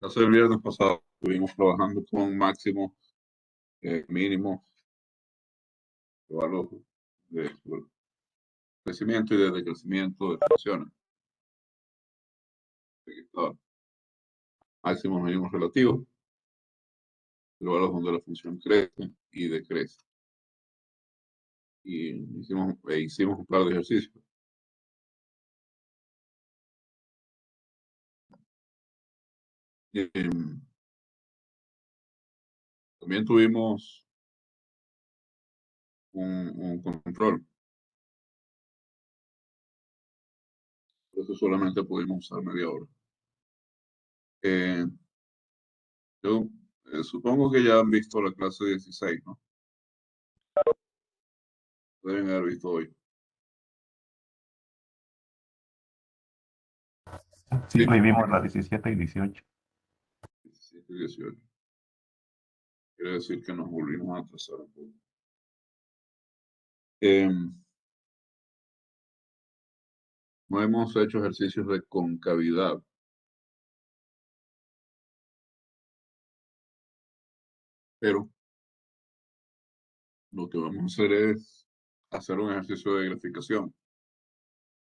Hace el viernes pasado estuvimos trabajando con máximos, mínimos, evaluados de crecimiento y de decrecimiento de funciones. Aquí está, máximos, mínimos relativos, evaluados donde la función crece y decrece. Y hicimos un par de ejercicios. Y, también tuvimos un control, por eso solamente pudimos usar media hora. Eh, yo supongo que ya han visto la clase 16, ¿no? Deben haber visto hoy. Sí, Sí, hoy vimos la 17 y 18. 17 y 18. Quiere decir que nos volvimos a atrasar un poco. Eh, no hemos hecho ejercicios de concavidad, pero lo que vamos a hacer es hacer un ejercicio de graficación.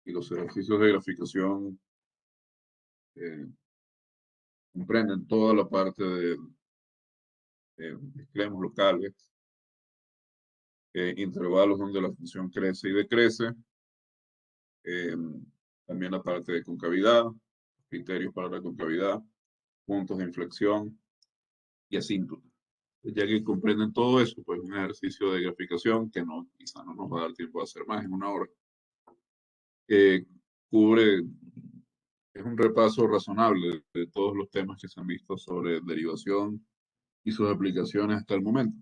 Y los ejercicios de graficación eh, comprenden toda la parte de extremos locales, intervalos donde la función crece y decrece, eh, también la parte de concavidad, criterios para la concavidad, puntos de inflexión y asíntota. Ya que comprenden todo eso, pues un ejercicio de graficación que no, quizá no nos va a dar tiempo de hacer más en una hora, eh, cubre, es un repaso razonable de todos los temas que se han visto sobre derivación y sus aplicaciones hasta el momento.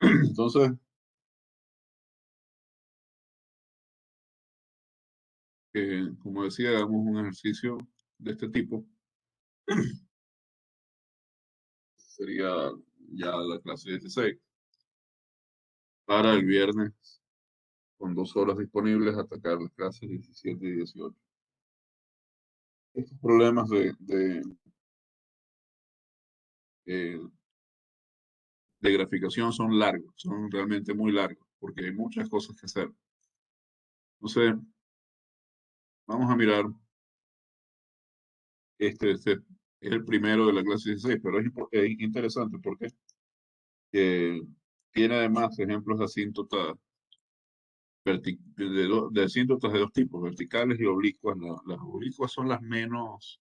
Entonces, como decía, hagamos un ejercicio de este tipo. Sería ya la clase 16 para el viernes, con 2 horas disponibles, atacar las clases 17 y 18. Estos problemas eh, de graficación son largos, son realmente muy largos, porque hay muchas cosas que hacer. Entonces, vamos a mirar, este es el primero de la clase 16, pero es interesante porque tiene además ejemplos de asíntotas, de asíntotas de dos tipos, verticales y oblicuas. Las oblicuas son las menos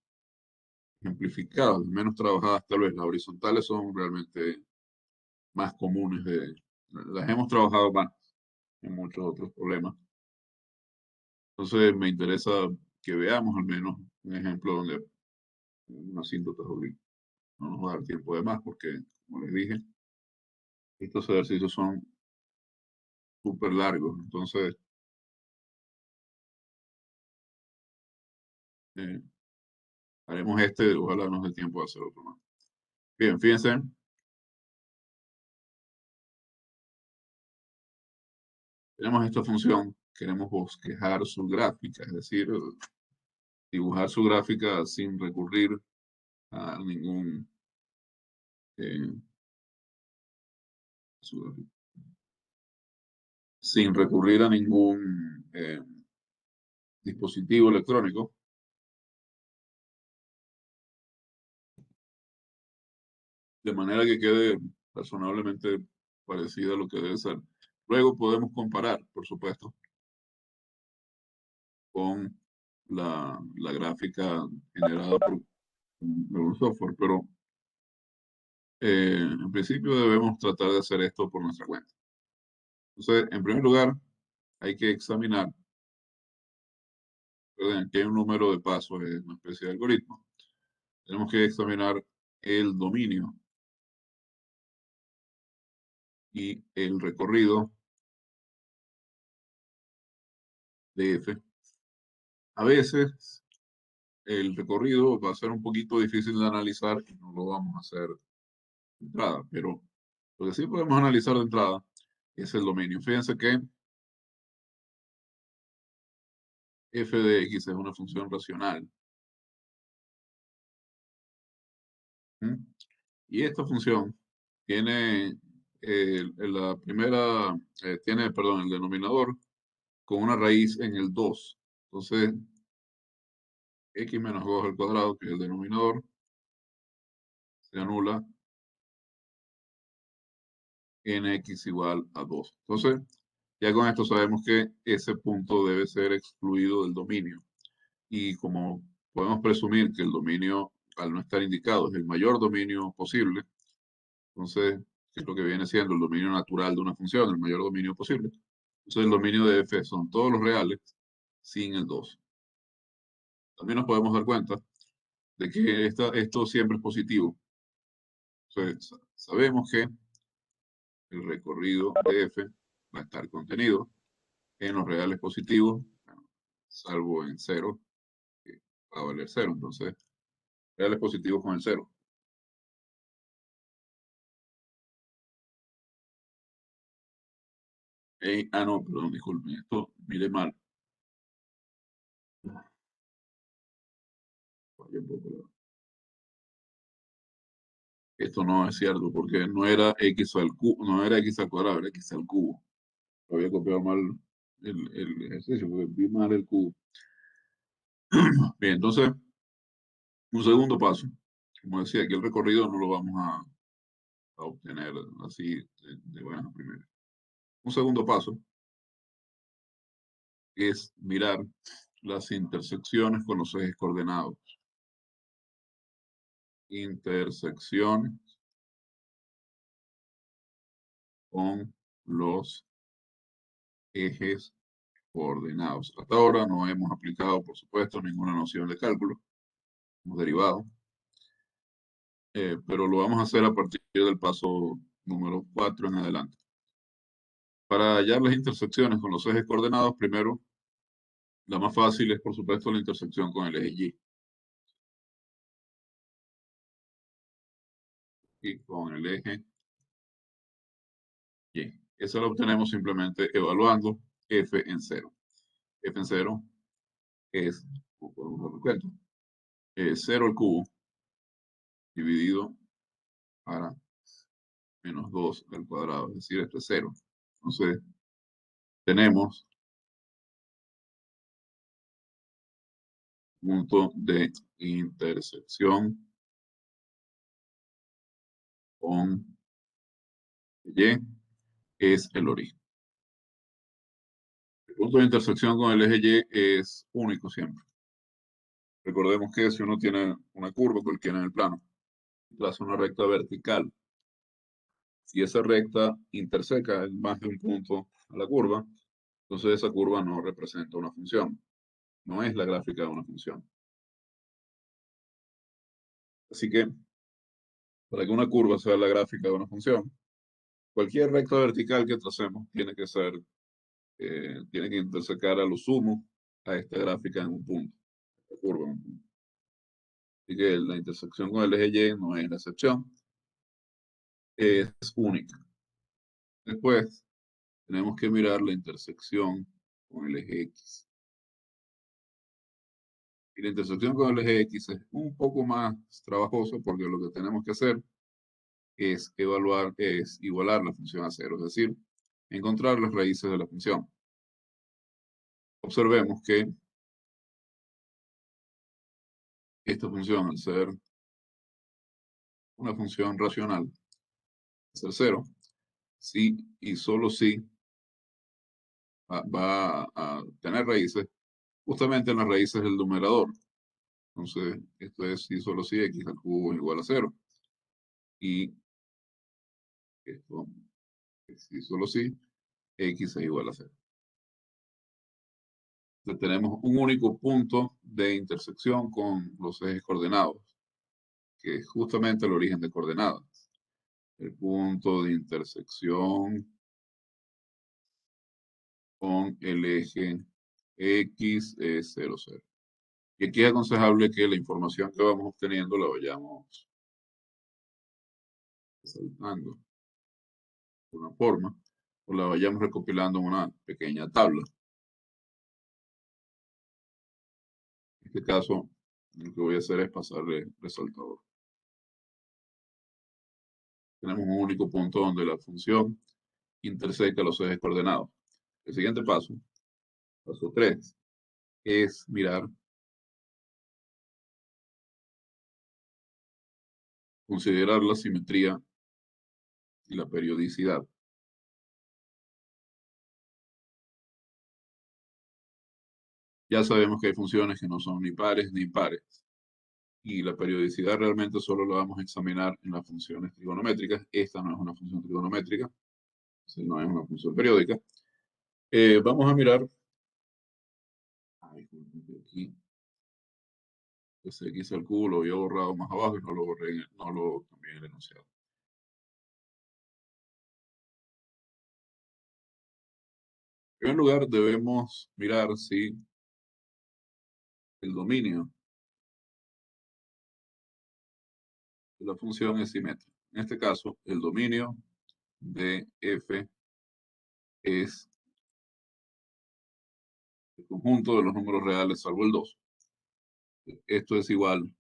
ejemplificadas, las menos trabajadas tal vez. Las horizontales son realmente más comunes las hemos trabajado más en muchos otros problemas. Entonces me interesa que veamos al menos un ejemplo donde una asíntota es oblicua. No nos va a dar tiempo de más porque, como les dije, estos ejercicios son súper largos. Entonces, eh, haremos este, ojalá nos dé tiempo de hacer otro más. Bien, fíjense, tenemos esta función, queremos bosquejar su gráfica, es decir, dibujar su gráfica sin recurrir a ningún eh, su- sin recurrir a ningún dispositivo electrónico, de manera que quede razonablemente parecida a lo que debe ser. Luego podemos comparar, por supuesto, con la gráfica generada por un software, pero en principio debemos tratar de hacer esto por nuestra cuenta. Entonces, en primer lugar, hay que examinar, recuerden que hay un número de pasos, es una especie de algoritmo. Tenemos que examinar el dominio y el recorrido de f. A veces el recorrido va a ser un poquito difícil de analizar y no lo vamos a hacer de entrada, pero lo que sí podemos analizar de entrada es el dominio. Fíjense que f de x es una función racional ¿Mm? Y esta función tiene la primera, tiene, perdón, el denominador con una raíz en el 2. Entonces, x menos 2 al cuadrado, que es el denominador, se anula en x igual a 2. Entonces, ya con esto sabemos que ese punto debe ser excluido del dominio. Y como podemos presumir que el dominio, al no estar indicado, es el mayor dominio posible, entonces, que es lo que viene siendo el dominio natural de una función, el mayor dominio posible. Entonces, el dominio de f son todos los reales sin el 2. También nos podemos dar cuenta de que esto siempre es positivo. Entonces, sabemos que el recorrido de f va a estar contenido en los reales positivos, bueno, salvo en 0, que va a valer 0. Entonces, reales positivos con el 0. No, perdón, disculpen, esto mire mal. Fallé un poco, esto no es cierto, porque no era x al cubo, no era x al cuadrado, era x al cubo. Había copiado mal el ejercicio, porque vi mal el cubo. Bien, entonces, un segundo paso. Como decía, aquí el recorrido no lo vamos a obtener así de buenas a primeras. Un segundo paso es mirar las intersecciones con los ejes coordenados. Intersección con los ejes coordenados. Hasta ahora no hemos aplicado, por supuesto, ninguna noción de cálculo, hemos derivado, pero lo vamos a hacer a partir del paso número 4 en adelante. Para hallar las intersecciones con los ejes coordenados, primero, la más fácil es, por supuesto, la intersección con el eje Y. Y con el eje Y. Eso lo obtenemos simplemente evaluando f en 0. F en 0 es, como podemos dar cuenta, 0 al cubo dividido para menos 2 al cuadrado, es decir, esto es 0. Entonces, tenemos punto de intersección con Y, es el origen. El punto de intersección con el eje Y es único siempre. Recordemos que si uno tiene una curva cualquiera en el plano, traza una recta vertical, si esa recta interseca en más de un punto a la curva, entonces esa curva no representa una función, no es la gráfica de una función. Así que, para que una curva sea la gráfica de una función, cualquier recta vertical que tracemos tiene que intersecar a lo sumo a esta gráfica en un punto, la curva en un punto. Así que la intersección con el eje Y no es la excepción, es única. Después, tenemos que mirar la intersección con el eje X. Y la intersección con el eje X es un poco más trabajoso porque lo que tenemos que hacer es igualar la función a 0, es decir, encontrar las raíces de la función. Observemos que esta función, al ser una función racional, ser 0, sí y solo si va a tener raíces, justamente en las raíces del numerador. Entonces, esto es si solo si x al cubo es igual a 0. Y esto es si solo si x es igual a 0. Entonces, tenemos un único punto de intersección con los ejes coordenados, que es justamente el origen de coordenadas. El punto de intersección con el eje X es 0, 0. Y aquí es aconsejable que la información que vamos obteniendo la vayamos saltando de una forma o la vayamos recopilando en una pequeña tabla. En este caso, lo que voy a hacer es pasarle resaltador. tenemos un único punto donde la función intersecta los ejes coordenados. El siguiente paso, paso 3, es mirar, considerar la simetría y la periodicidad. Ya sabemos que hay funciones que no son ni pares ni impares. Y la periodicidad realmente solo la vamos a examinar en las funciones trigonométricas. Esta no es una función trigonométrica, no es una función periódica. Vamos a mirar. Ay, aquí. Ese X al cubo lo había borrado más abajo y no lo borré, no lo cambié en el enunciado. En primer lugar, debemos mirar si el dominio de la función es simétrico. En este caso, el dominio de f es el conjunto de los números reales salvo el 2. Esto es igual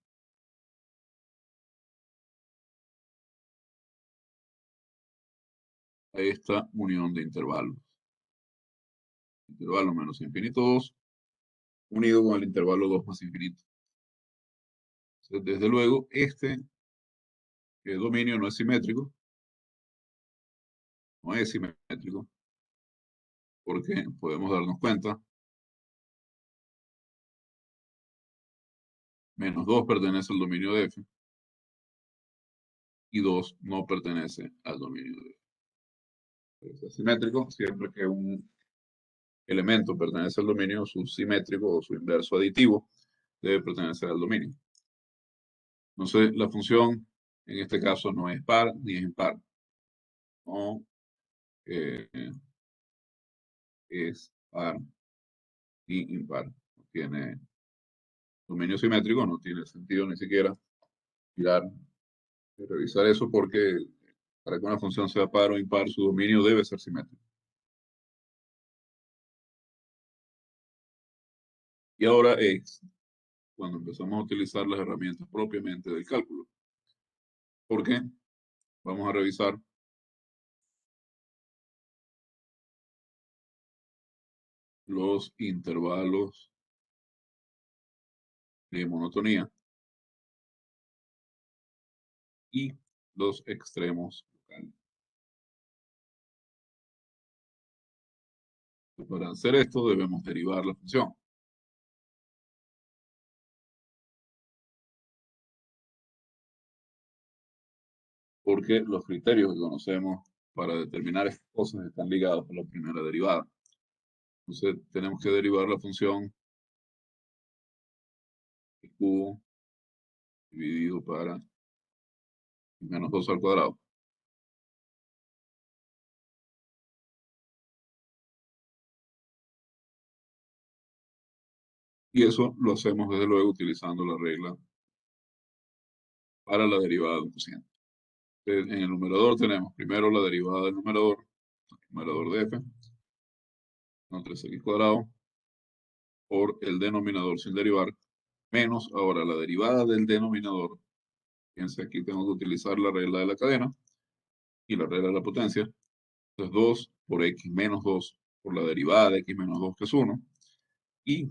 a esta unión de intervalos. Intervalo menos infinito 2 unido con el intervalo 2 más infinito. Entonces, desde luego, este dominio no es simétrico. No es simétrico porque podemos darnos cuenta, menos 2 pertenece al dominio de f y 2 no pertenece al dominio de f. Es simétrico siempre que un elemento pertenece al dominio, su simétrico o su inverso aditivo debe pertenecer al dominio. Entonces, la función en este caso no es par ni es impar. No eh, es par ni impar. No tiene dominio simétrico, no tiene sentido ni siquiera mirar y revisar eso porque para que una función sea par o impar, su dominio debe ser simétrico. Y ahora es cuando empezamos a utilizar las herramientas propiamente del cálculo. ¿Por qué? Vamos a revisar los intervalos de monotonía y los extremos locales. Para hacer esto debemos derivar la función. Porque los criterios que conocemos para determinar estas cosas están ligados a la primera derivada. Entonces tenemos que derivar la función q dividido para menos 2 al cuadrado. Y eso lo hacemos desde luego utilizando la regla para la derivada de un cociente. En el numerador tenemos primero la derivada del numerador de f, no 3x cuadrado, por el denominador sin derivar, menos ahora la derivada del denominador. Fíjense, aquí tengo que utilizar la regla de la cadena y la regla de la potencia. Entonces 2 por x menos 2 por la derivada de x menos 2 que es 1. Y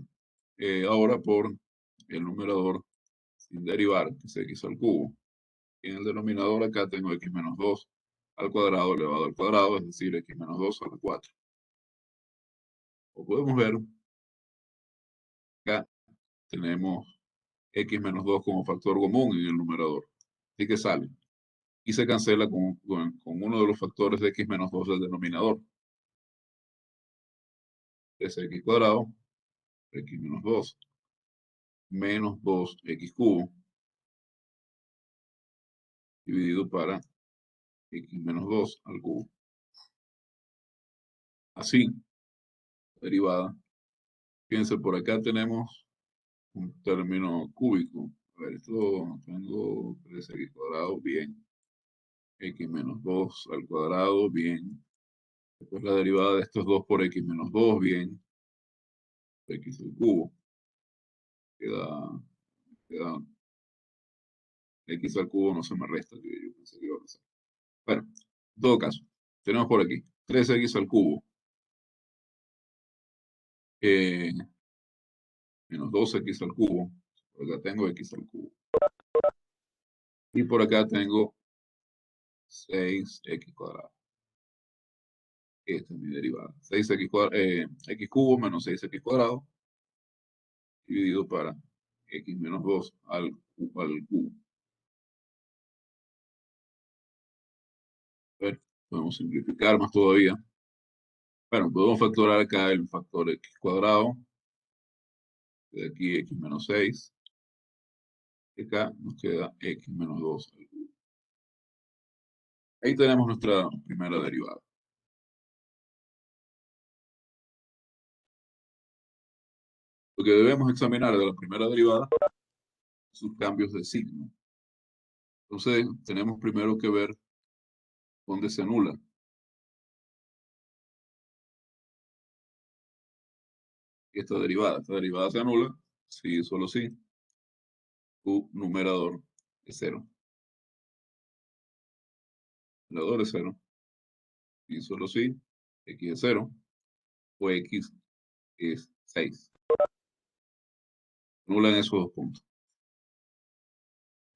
ahora por el numerador sin derivar, que es x al cubo. Y en el denominador acá tengo x menos 2 al cuadrado elevado al cuadrado, es decir, x menos 2 a la 4. O podemos ver, acá tenemos x menos 2 como factor común en el numerador. Así que sale. Y se cancela con uno de los factores de x menos 2 del denominador. Es x cuadrado, x menos 2, menos 2x cubo, dividido para x menos 2 al cubo. Así, derivada. Fíjense, por acá tenemos un término cúbico. A ver, esto tengo 3x cuadrado, bien. X menos 2 al cuadrado, bien. Después la derivada de estos dos por x menos 2, bien. X al cubo. Queda x al cubo, no se me resta, que yo pensé que iba a pasar. Bueno, en todo caso, tenemos por aquí 3x al cubo, eh, menos 2x al cubo. Por acá tengo x al cubo. Y por acá tengo 6x cuadrado. Esta es mi derivada. 6x, x cubo menos 6x cuadrado dividido para x menos 2 al cubo. A ver, podemos simplificar más todavía. Bueno, podemos factorar acá el factor x cuadrado. De aquí x menos 6. Y acá nos queda x menos 2. Ahí tenemos nuestra primera derivada. Lo que debemos examinar de la primera derivada son sus cambios de signo. Entonces, tenemos primero que ver dónde se anula. Esta derivada. Esta derivada se anula si solo si tu numerador es 0. Numerador es 0. Y solo si x es 0 o x es 6. Anulan esos dos puntos.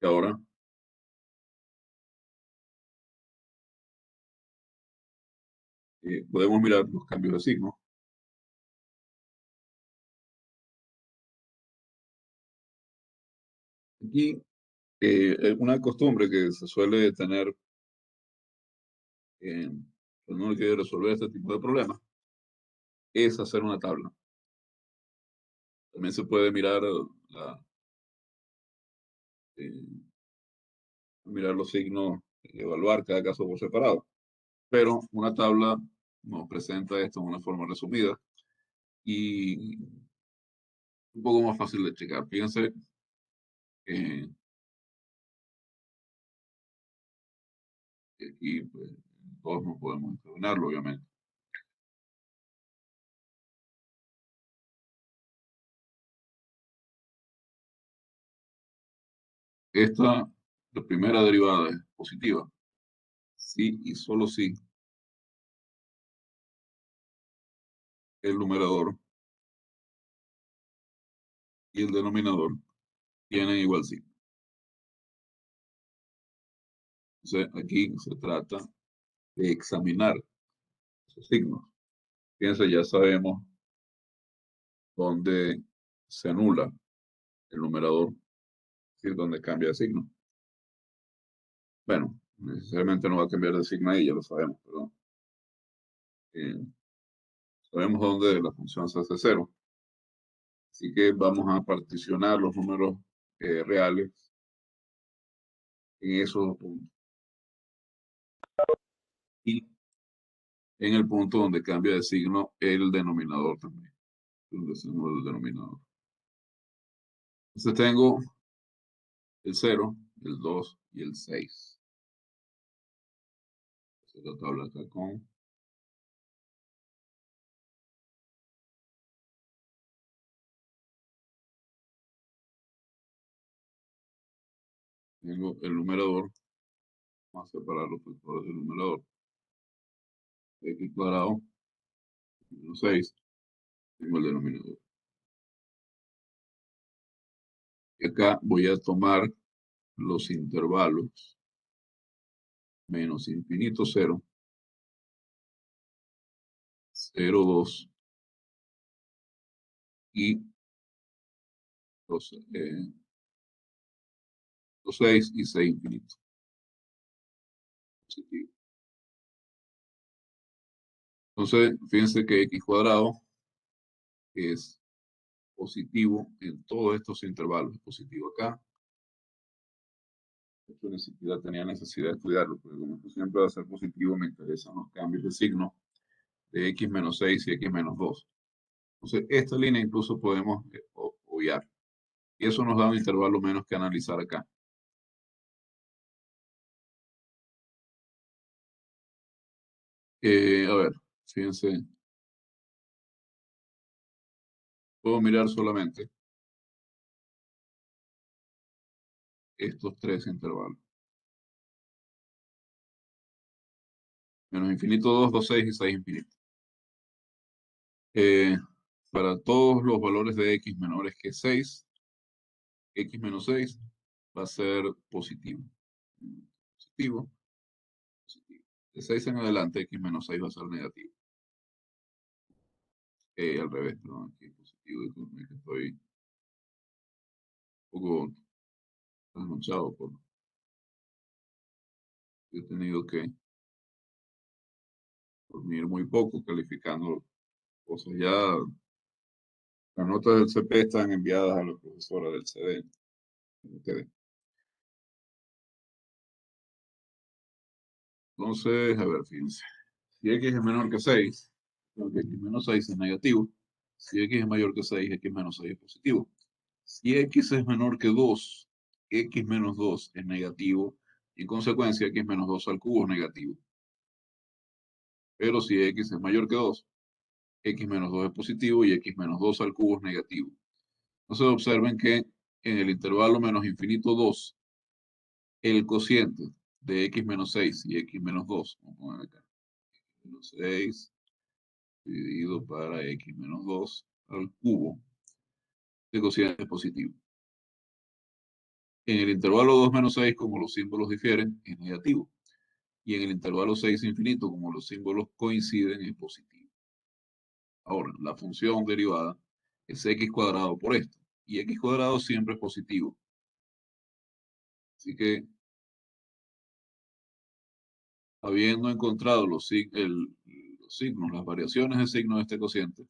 Y ahora podemos mirar los cambios de signo. Aquí una costumbre que se suele tener cuando uno quiere resolver este tipo de problemas es hacer una tabla. También se puede mirar, eh, mirar los signos, evaluar cada caso por separado. Pero una tabla nos presenta esto en una forma resumida y un poco más fácil de checar. Fíjense, eh, que aquí pues, todos no podemos determinarlo, obviamente. Esta, la primera derivada es positiva. Si y solo si el numerador y el denominador tienen igual signo. Entonces, aquí se trata de examinar esos signos. Fíjense, ya sabemos dónde se anula el numerador, es decir, dónde cambia de signo. Bueno, necesariamente no va a cambiar de signo ahí, ya lo sabemos, pero eh, sabemos dónde la función se hace cero. Así que vamos a particionar los números reales en esos dos puntos. Y en el punto donde cambia de signo el denominador también. Donde se anula el denominador. Entonces tengo el 0, el 2 y el 6. Esta tabla acá con tengo el numerador. Vamos a separar los factores del numerador. X cuadrado menos 6. Tengo el denominador. Y acá voy a tomar los intervalos menos infinito 0, 0, 2 y los, 6 y 6 infinito. Positivo. Entonces, fíjense que x cuadrado es positivo en todos estos intervalos. Positivo acá. Esto ni siquiera tenía necesidad de estudiarlo, porque como esto siempre va a ser positivo, me interesan los cambios de signo de x menos 6 y x menos 2. Entonces, esta línea incluso podemos obviar. Y eso nos da un intervalo menos que analizar acá. A ver, fíjense, puedo mirar solamente estos tres intervalos. Menos infinito 2, 2, 6 y 6 infinito. Eh, para todos los valores de x menores que 6, x menos 6 va a ser positivo. Positivo, positivo. De 6 en adelante, x menos 6 va a ser negativo. Al revés, perdón, aquí positivo. Disculpen que estoy un poco trasnochado por he tenido que dormir muy poco calificando cosas. Ya las notas del CP están enviadas a la profesora del CD. Entonces, a ver, fíjense. Si x es menor que 6, porque x menos 6 es negativo. Si x es mayor que 6, x menos 6 es positivo. Si x es menor que 2, x menos 2 es negativo. Y en consecuencia, x menos 2 al cubo es negativo. Pero si x es mayor que 2, x menos 2 es positivo y x menos 2 al cubo es negativo. Entonces observen que en el intervalo menos infinito 2, el cociente de x menos 6 y x menos 2, vamos a poner acá, menos 6 dividido para x menos 2 al cubo, el cociente es positivo. En el intervalo 2 menos 6, como los símbolos difieren, es negativo. Y en el intervalo 6 infinito, como los símbolos coinciden, es positivo. Ahora, la función derivada es x cuadrado por esto. Y x cuadrado siempre es positivo. Así que, habiendo encontrado los signos, las variaciones de signo de este cociente,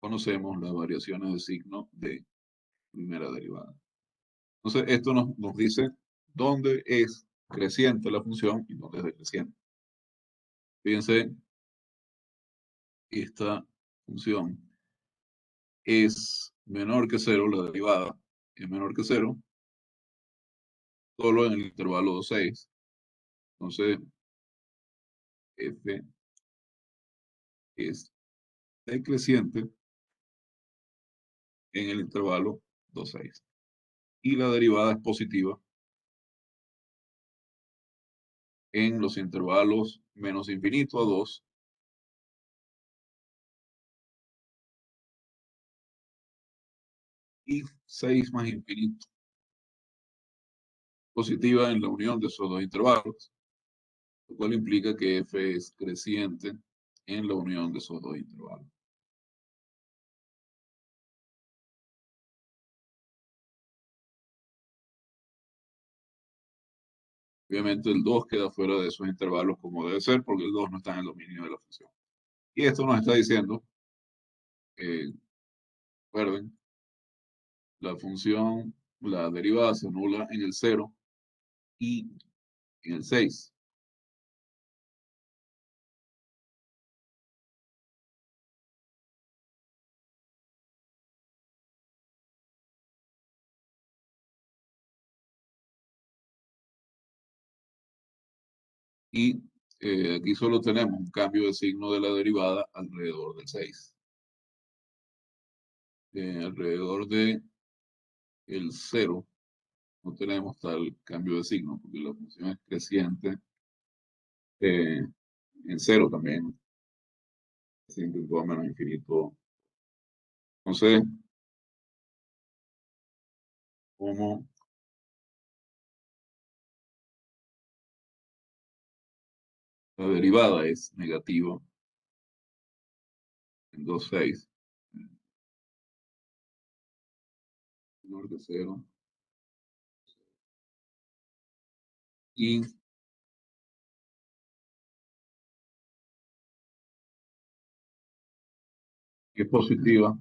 conocemos las variaciones de signo de primera derivada. Entonces, esto nos dice dónde es creciente la función y dónde es decreciente. Fíjense, esta función es menor que cero, la derivada es menor que cero, solo en el intervalo 2,6. Entonces, f es decreciente en el intervalo 2,6. Y la derivada es positiva en los intervalos menos infinito a 2 y 6 más infinito. Positiva en la unión de esos dos intervalos, lo cual implica que f es creciente en la unión de esos dos intervalos. Obviamente el 2 queda fuera de esos intervalos como debe ser, porque el 2 no está en el dominio de la función. Y esto nos está diciendo, recuerden, la función, la derivada se anula en el 0 y en el 6. Y aquí solo tenemos un cambio de signo de la derivada alrededor del 6. Alrededor de el 0 no tenemos tal cambio de signo, porque la función es creciente eh, en 0 también, siempre todo menos infinito. Entonces, como la derivada es negativa en 2,6, menor que 0, y es positiva,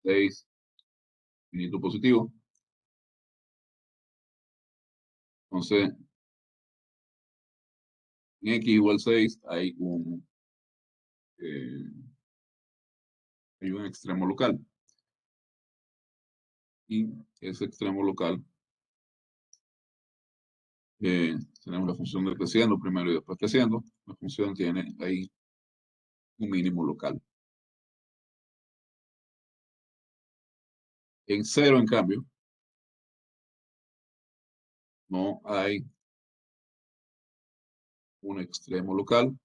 6, infinito positivo. Entonces, en x igual 6 eh, hay un extremo local. Y ese extremo local, tenemos la función decreciendo primero y después creciendo. La función tiene ahí un mínimo local. En 0, en cambio, no hay un extremo local,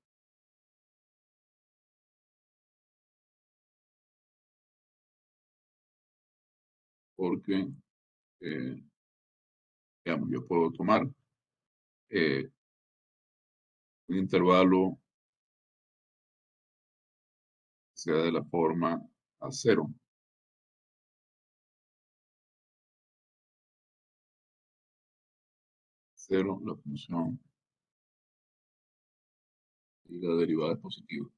porque, eh, digamos, yo puedo tomar eh, un intervalo que sea de la forma a cero. Cero, la función y la derivada es positiva.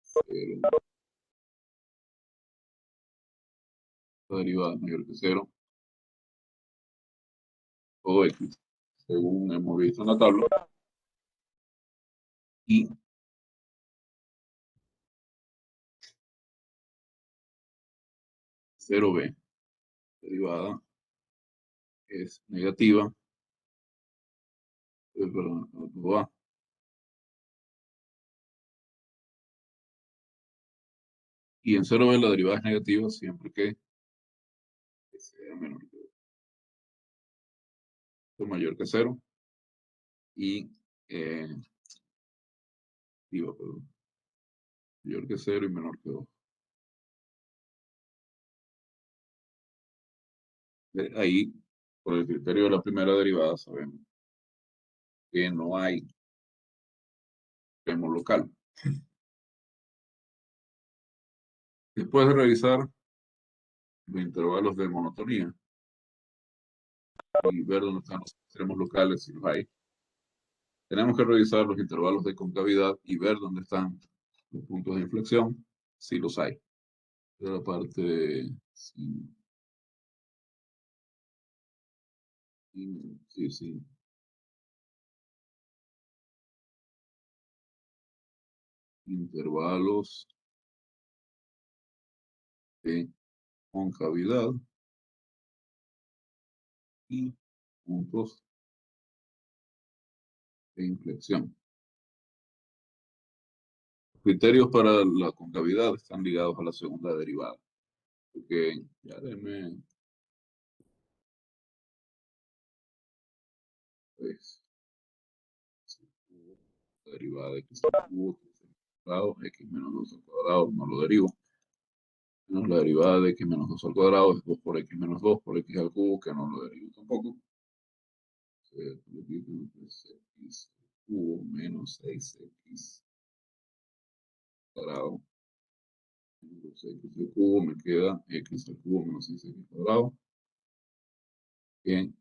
Cero, la derivada es mayor que cero, todo x, según hemos visto en la tabla, y cero b, derivada es negativa, perdón, todo a, y en cero b la derivada es negativa siempre que sea menor que 2, es mayor que cero, y eh, perdón, mayor que cero y menor que 2. Ahí, por el criterio de la primera derivada, sabemos que no hay extremo local. Después de revisar los intervalos de monotonía y ver dónde están los extremos locales, si los hay, tenemos que revisar los intervalos de concavidad y ver dónde están los puntos de inflexión, si los hay. De la parte, sí, sí, sí, intervalos de concavidad y puntos de inflexión. Los criterios para la concavidad están ligados a la segunda derivada. Porque ya déme, pues, la derivada de x al cubo, cuadrado, x menos 2 al cuadrado, no lo derivo. Menos la derivada de x menos 2 al cuadrado es 2 por x menos 2 por x al cubo, que no lo derivo tampoco. X cubo menos 6x cuadrado menos x al cubo, me queda x al cubo menos 6x cuadrado. Bien.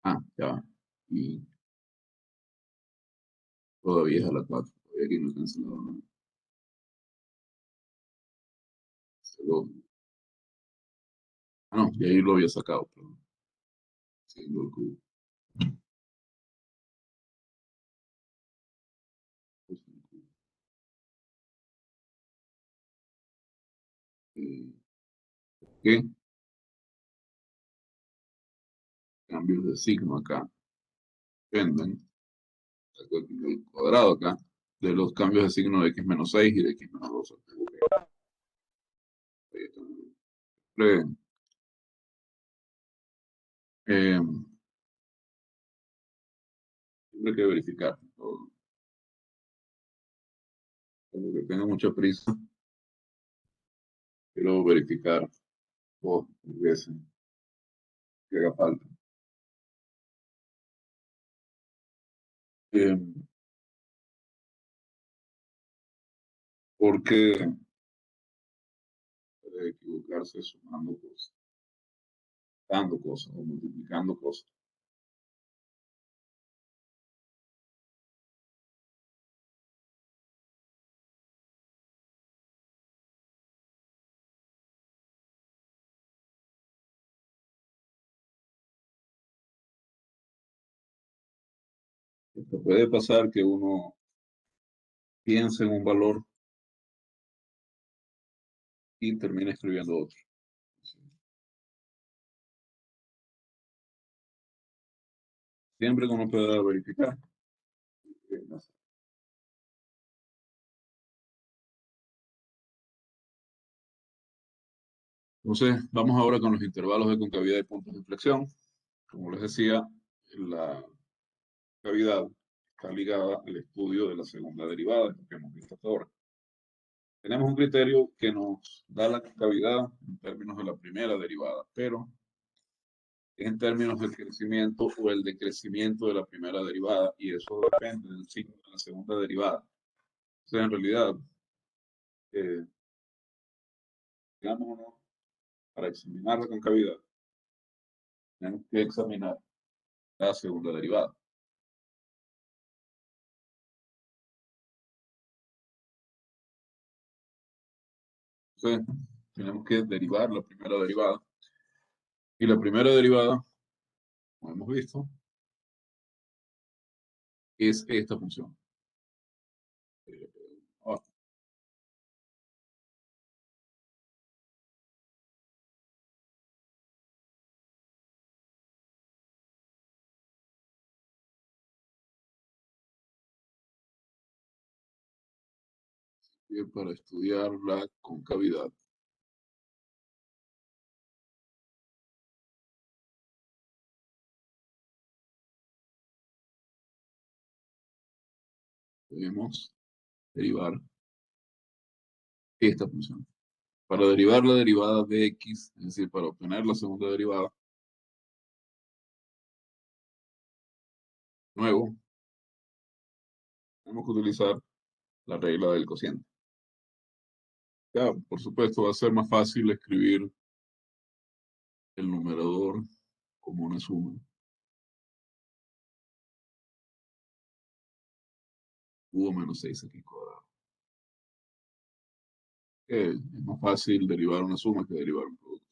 Ah, ya va. Y todavía es a la 4. Todavía aquí no he cancelado nada. Ah, no, y ahí lo había sacado, pero siguiendo el cubo. Eh, ¿Qué? Cambios de signo acá dependen del cuadrado acá de los cambios de signo de x menos 6 y de x menos 2. Siempre, eh, siempre hay que verificar todo. Porque tengo mucha prisa, quiero verificar todo veces que haga falta. Eh, Porque puede equivocarse sumando cosas, dando cosas o multiplicando cosas. Esto puede pasar que uno piense en un valor y termine escribiendo otro. Siempre que uno pueda verificar. Entonces, vamos ahora con los intervalos de concavidad y puntos de inflexión. Como les decía, la cavidad está ligada al estudio de la segunda derivada, que hemos visto hasta ahora. Tenemos un criterio que nos da la cavidad en términos de la primera derivada, pero en términos del crecimiento o el decrecimiento de la primera derivada, y eso depende del signo de la segunda derivada. O sea, en realidad, eh, digamos o no, para examinar la concavidad, tenemos que examinar la segunda derivada. Entonces, tenemos que derivar la primera derivada. Y la primera derivada, como hemos visto, es esta función. Ahora, para estudiar la concavidad, debemos derivar esta función. Para derivar la derivada de x, es decir, para obtener la segunda derivada, nuevo, tenemos que utilizar la regla del cociente. Ya, por supuesto, va a ser más fácil escribir el numerador como una suma. U menos 6x cuadrado. Es más fácil derivar una suma que derivar un producto.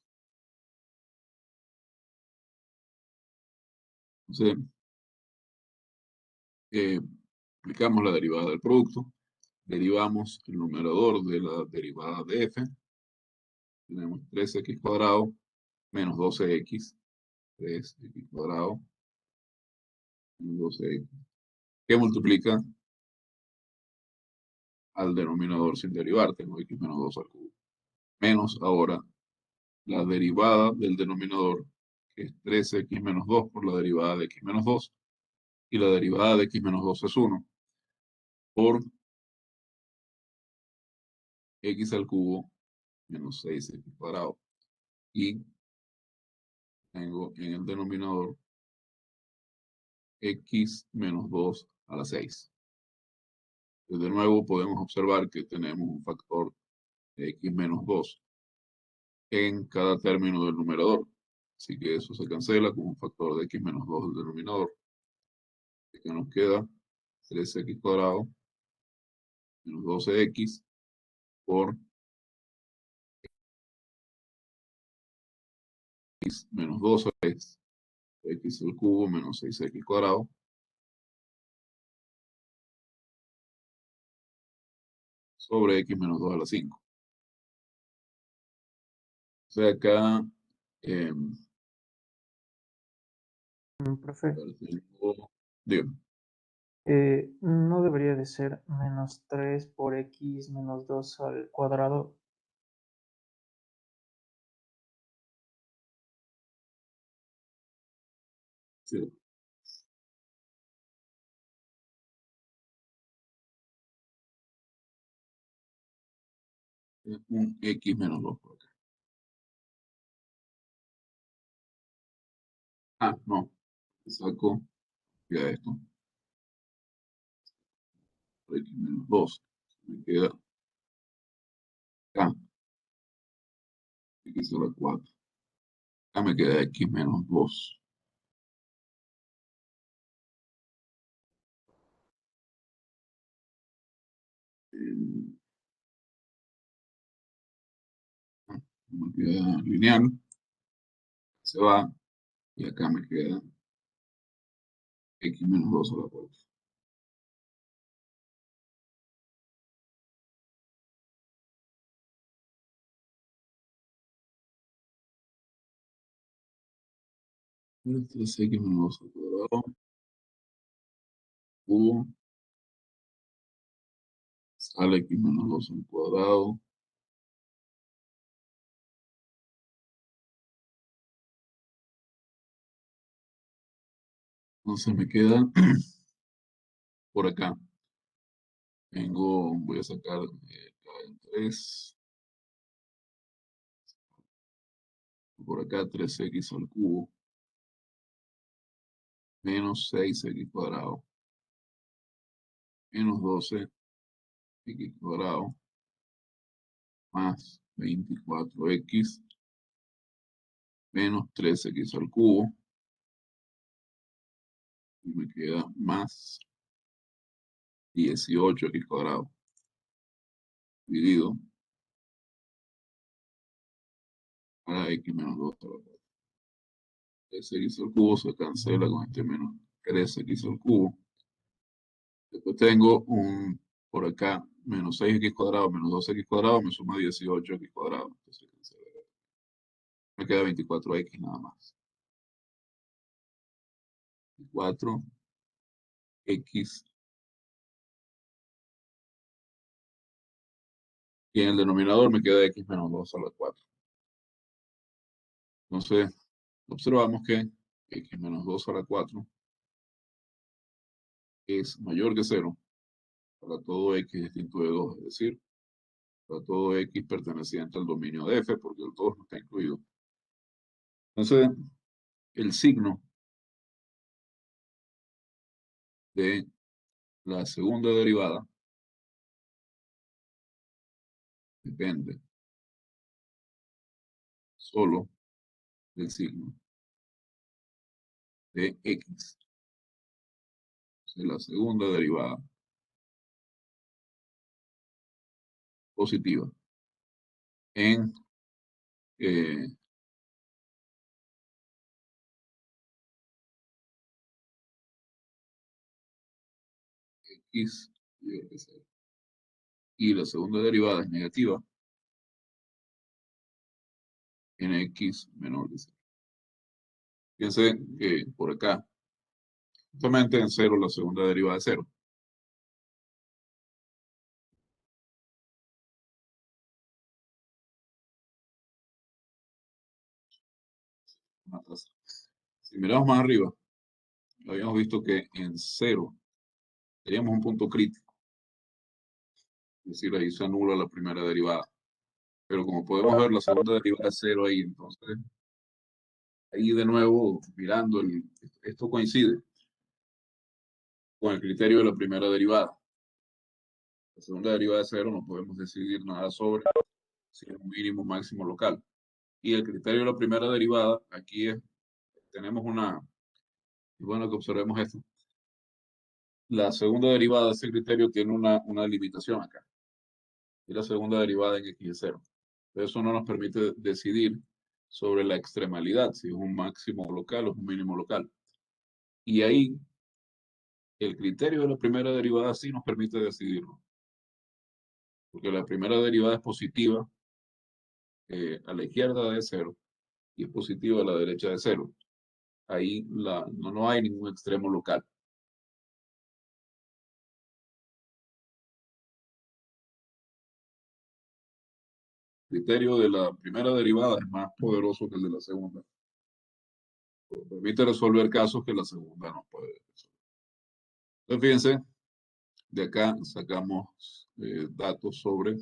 Entonces, aplicamos la derivada del producto, derivamos el numerador de la derivada de f, tenemos 3x cuadrado menos 12x, 3x cuadrado menos 12x, que multiplica al denominador sin derivar, tengo x menos 2 al cubo, menos ahora la derivada del denominador, que es 3x menos 2 por la derivada de x menos 2, y la derivada de x menos 2 es 1, por x al cubo menos 6x cuadrado. Y tengo en el denominador x menos 2 a la 6. De nuevo podemos observar que tenemos un factor de x menos 2 en cada término del numerador. Así que eso se cancela con un factor de x menos 2 del denominador. Así que nos queda 3x cuadrado menos 12x por x menos 2 es x al cubo menos 6x cuadrado sobre x menos 2 a la 5. O sea, acá eh, Profe, tengo, digo, no debería de ser menos 3 por x menos 2 al cuadrado. sí, un x menos 2 por acá. Ah, no, saco ya esto, por x menos 2. Me queda acá, x a la 4. Acá me queda x menos 2. Me queda lineal, se va, y acá me queda x menos 2 a la 4. Esto es x menos 2 al cuadrado, cubo, sale x menos 2 al cuadrado. Entonces me queda por acá. Voy a sacar 3. Por acá 3x al cubo menos 6x cuadrado menos 12x cuadrado más 24x menos 3x al cubo. Y me queda más 18x cuadrado dividido para x menos 2 a la 4. 3x al cubo se cancela con este menos 3x al cubo. Después tengo por acá, menos 6x cuadrado menos 2x cuadrado me suma 18x cuadrado. Entonces cancela. Me queda 24x nada más. 4x y en el denominador me queda x menos 2 a la 4. Entonces, observamos que x menos 2 a la 4 es mayor que 0 para todo x distinto de 2, es decir, para todo x perteneciente al dominio de f, porque el 2 no está incluido. Entonces, el signo de la segunda derivada depende solo del signo de x. Entonces, la segunda derivada positiva en eh, x mayor que 0. Y la segunda derivada es negativa en x menor que 0. Fíjense que por acá, justamente en 0, la segunda derivada es 0. Si miramos más arriba, habíamos visto que en 0 teníamos un punto crítico. Es decir, ahí se anula la primera derivada. Pero como podemos ver, la segunda derivada es 0 ahí. Entonces, ahí de nuevo, mirando, esto coincide con el criterio de la primera derivada. La segunda derivada es 0, no podemos decidir nada sobre si es un mínimo o máximo local. Y el criterio de la primera derivada, aquí tenemos y bueno que observemos esto. La segunda derivada de ese criterio tiene una limitación acá. Y la segunda derivada en x es 0. Eso no nos permite decidir sobre la extremalidad, si es un máximo local o es un mínimo local. Y ahí el criterio de la primera derivada sí nos permite decidirlo. Porque la primera derivada es positiva a la izquierda de 0 y es positiva a la derecha de 0. Ahí no hay ningún extremo local. El criterio de la primera derivada es más poderoso que el de la segunda. Permite resolver casos que la segunda no puede resolver. Entonces, fíjense, de acá sacamos datos sobre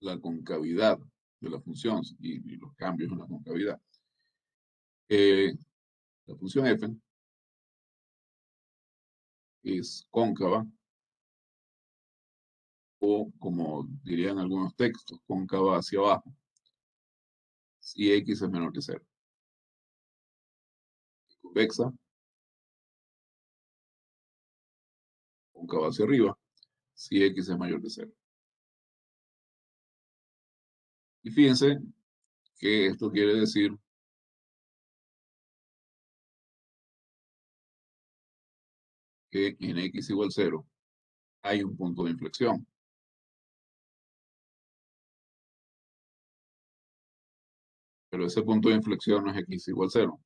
la concavidad de la función y los cambios en la concavidad. La función f es cóncava o, como dirían algunos textos, cóncava hacia abajo si x es menor que 0. Convexa, cóncava hacia arriba si x es mayor que 0. Y fíjense que esto quiere decir que en x igual 0 hay un punto de inflexión. Pero ese punto de inflexión no es x igual 0,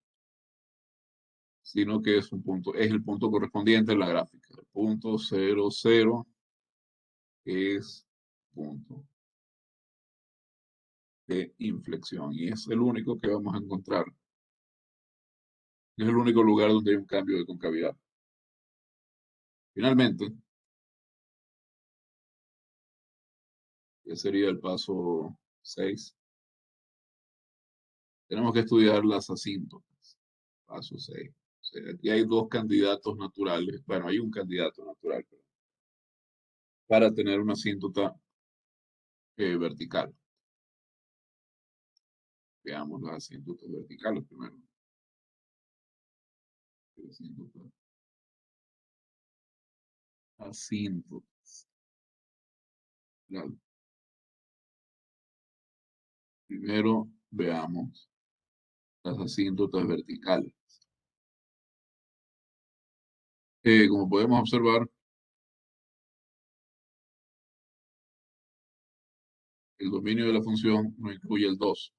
sino que es el punto correspondiente en la gráfica. El punto 0, 0, es punto de inflexión y es el único que vamos a encontrar. Es el único lugar donde hay un cambio de concavidad. Finalmente, que sería el paso 6, tenemos que estudiar las asíntotas. Paso 6. O sea, aquí hay dos candidatos naturales. Bueno, hay un candidato natural para tener una asíntota vertical. Veamos las asíntotas verticales primero. Asíntotas. Asíntotas. Claro. Primero veamos las asíntotas verticales. Como podemos observar, el dominio de la función no incluye el 2.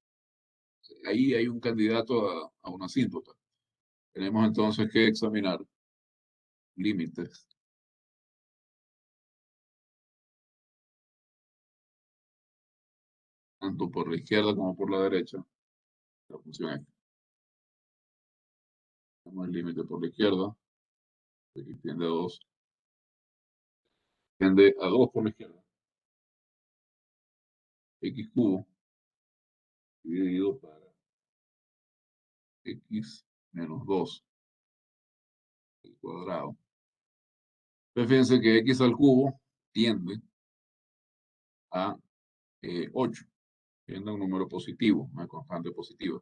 Ahí hay un candidato a una asíntota. Tenemos entonces que examinar límites, tanto por la izquierda como por la derecha, de la función x. Tenemos el límite por la izquierda, x tiende a 2, tiende a 2 por la izquierda, x cubo dividido para x menos 2 al cuadrado. Entonces fíjense que x al cubo tiende a 8, tiende a un número positivo, una constante positiva.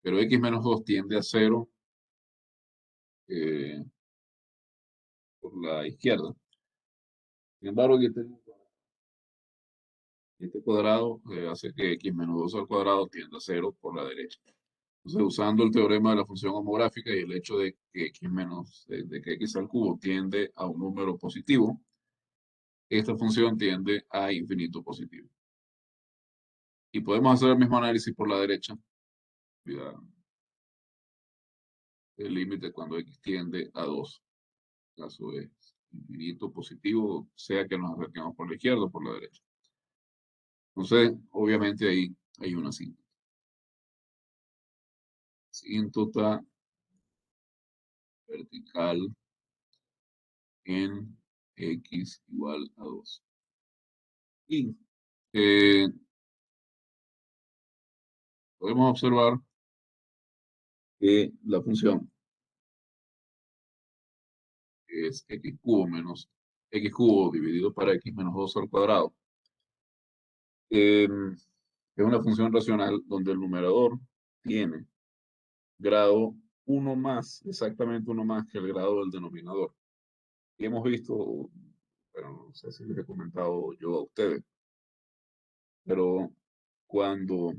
Pero x menos 2 tiende a 0 eh, por la izquierda. Sin embargo, aquí este cuadrado hace que x menos 2 al cuadrado tienda a 0 por la derecha. Entonces, usando el teorema de la función homográfica y el hecho de que de que x al cubo tiende a un número positivo, esta función tiende a infinito positivo. Y podemos hacer el mismo análisis por la derecha. Cuidado. El límite cuando x tiende a 2. El caso es infinito positivo, sea que nos acerquemos por la izquierda o por la derecha. Entonces, obviamente ahí hay una asíntota. Asíntota vertical en x igual a 2. Y podemos observar que la función es x cubo menos x cubo dividido para x menos 2 al cuadrado. Es una función racional donde el numerador tiene grado 1 más, exactamente 1 más que el grado del denominador. Y hemos visto, pero no sé si les he comentado yo a ustedes, pero cuando,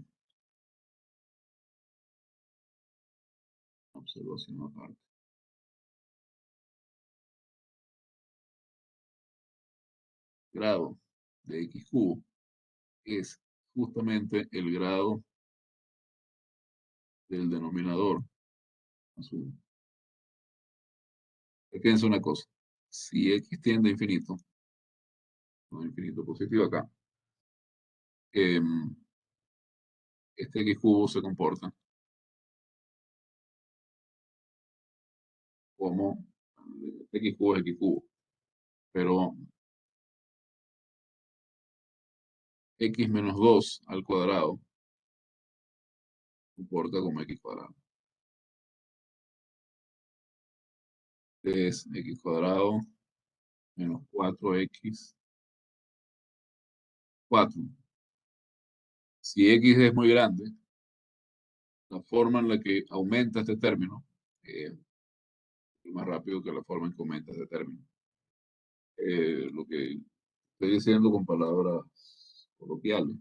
observación aparte, grado de x cubo es justamente el grado del denominador azul. Fíjense una cosa, si x tiende a infinito, no infinito positivo acá, em, este x cubo se comporta como x cubo es x cubo, pero x menos 2 al cuadrado se comporta como x cuadrado. Es x cuadrado menos 4x 4. Si x es muy grande, la forma en la que aumenta este término es más rápido que la forma en que aumenta este término. Lo que estoy diciendo con palabras coloquiales,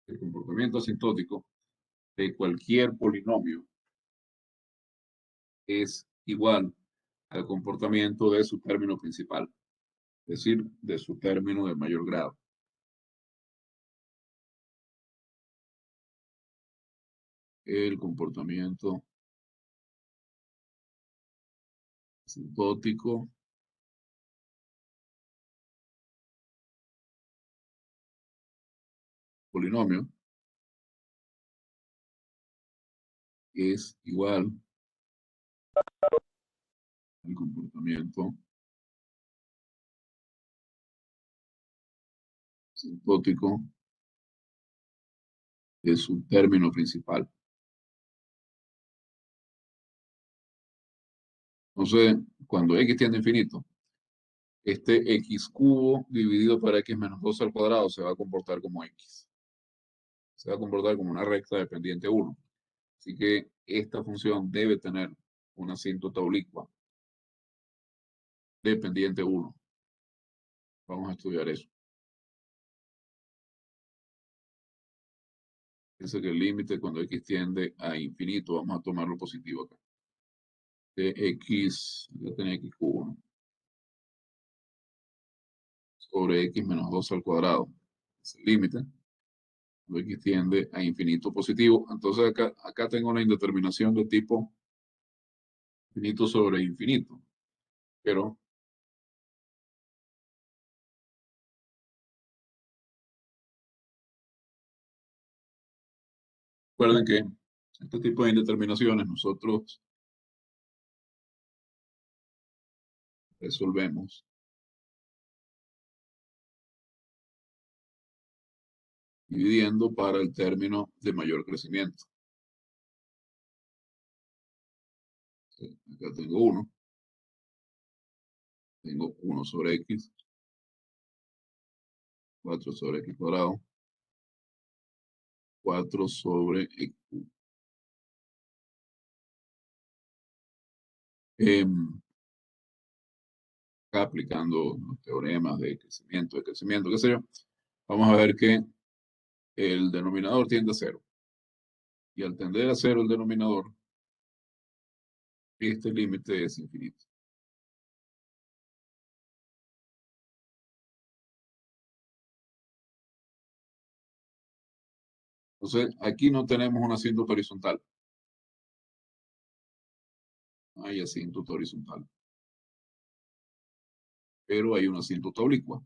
el comportamiento asintótico de cualquier polinomio es igual al comportamiento de su término principal, es decir, de su término de mayor grado. El comportamiento asintótico polinomio es igual al comportamiento asintótico de su término principal. Entonces, cuando x tiende a infinito, este x cubo dividido por x menos 2 al cuadrado se va a comportar como x. Se va a comportar como una recta de pendiente 1. Así que esta función debe tener una asíntota oblicua de pendiente 1. Vamos a estudiar eso. Dice que el límite cuando x tiende a infinito, vamos a tomarlo positivo acá. De x, ya tenía x cubo, ¿no? Sobre x menos 2 al cuadrado. Es el límite. Cuando x tiende a infinito positivo. Entonces acá tengo una indeterminación de tipo infinito sobre infinito. Pero recuerden que este tipo de indeterminaciones nosotros resolvemos dividiendo para el término de mayor crecimiento. Acá tengo 1. Tengo 1 sobre x. 4 sobre x cuadrado. 4 sobre x. Acá aplicando los teoremas de crecimiento, qué sé yo, vamos a ver que el denominador tiende a 0. Y al tender a 0 el denominador, este límite es infinito. Entonces, aquí no tenemos un asíntota horizontal. No hay asíntota horizontal. Pero hay una asíntota oblicua.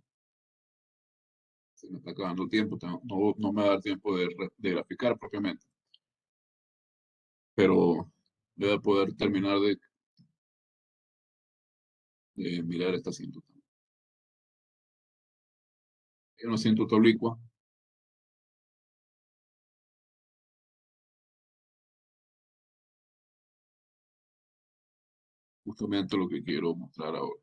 Se me está acabando el tiempo, no me va a dar tiempo de graficar propiamente. Pero voy a poder terminar de mirar esta asíntota. Hay una asíntota oblicua. Justamente lo que quiero mostrar ahora.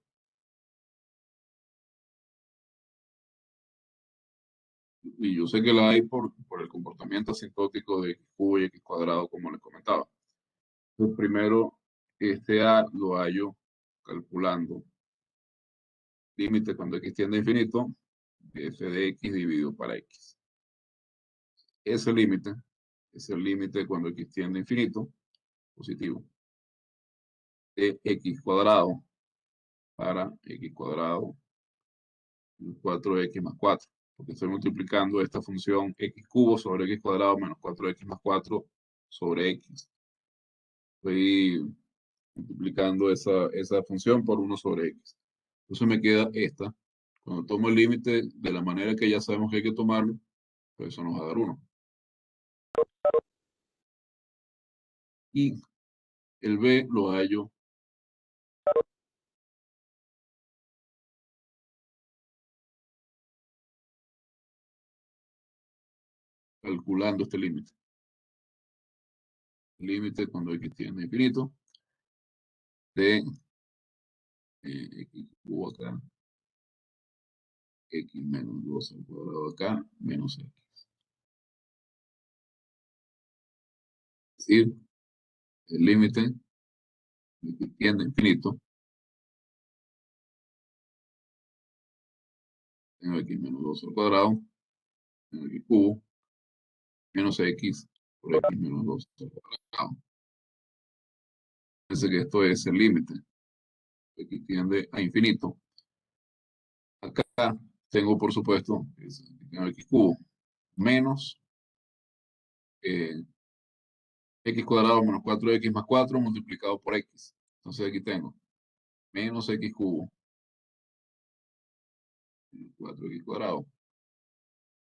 Y yo sé que la hay por el comportamiento asintótico de x cubo y x cuadrado, como les comentaba. Entonces, primero, este A lo hallo calculando límite cuando x tiende a infinito, de f de x dividido para x. Ese límite es el límite cuando x tiende a infinito, positivo, de x cuadrado para x cuadrado 4x más 4. Porque estoy multiplicando esta función x cubo sobre x cuadrado menos 4x más 4 sobre x. Estoy multiplicando esa función por 1 sobre x. Entonces me queda esta. Cuando tomo el límite de la manera que ya sabemos que hay que tomarlo, pues eso nos va a dar 1. Y el b lo hallo calculando este límite. Límite cuando x tiende a infinito de x cubo acá, x menos 2 al cuadrado acá, menos x. Es decir, el límite de x tiende a infinito, tengo x menos 2 al cuadrado, menos x cubo, menos x por x menos 2 al cuadrado. Fíjense que esto es el límite. X tiende a infinito. Acá tengo, por supuesto, tengo x cubo menos x cuadrado menos 4x más 4 multiplicado por x. Entonces aquí tengo menos x cubo 4x cuadrado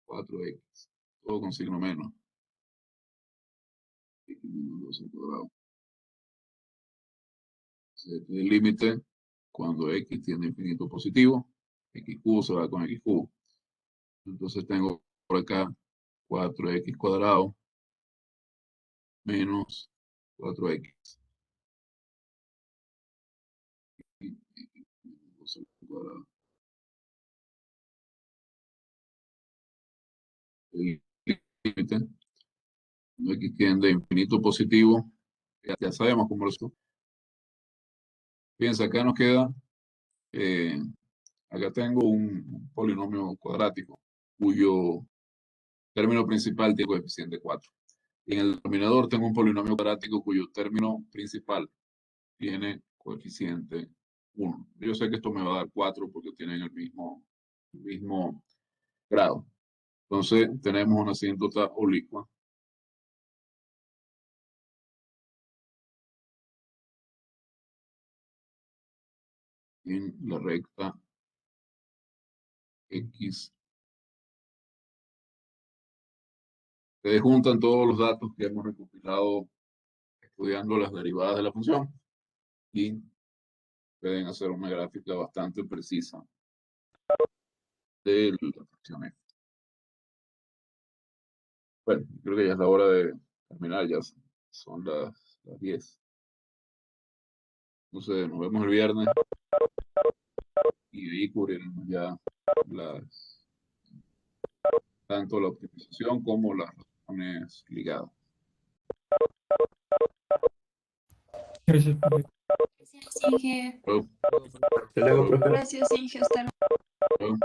4x todo con signo menos. X menos 2 al cuadrado. Este es el límite cuando x tiende a infinito positivo. X cubo se va con x cubo. Entonces tengo por acá 4x cuadrado menos 4x. Y x menos 2 al cuadrado. El límite, cuando x tiende a infinito positivo, ya sabemos cómo lo. Fíjense, acá nos queda, acá tengo un polinomio cuadrático cuyo término principal tiene coeficiente 4. Y en el denominador tengo un polinomio cuadrático cuyo término principal tiene coeficiente 1. Yo sé que esto me va a dar 4 porque tienen el mismo grado. Entonces tenemos una asíntota oblicua en la recta X. Ustedes juntan todos los datos que hemos recopilado estudiando las derivadas de la función y pueden hacer una gráfica bastante precisa de la función f. Bueno, creo que ya es la hora de terminar, ya son las 10. Entonces nos vemos el viernes y ahí cubriremos ya tanto la optimización como las razones ligadas. Gracias, profe. Gracias, Inge. Luego, Hasta luego, profe. Gracias, Inge. Hasta luego. luego.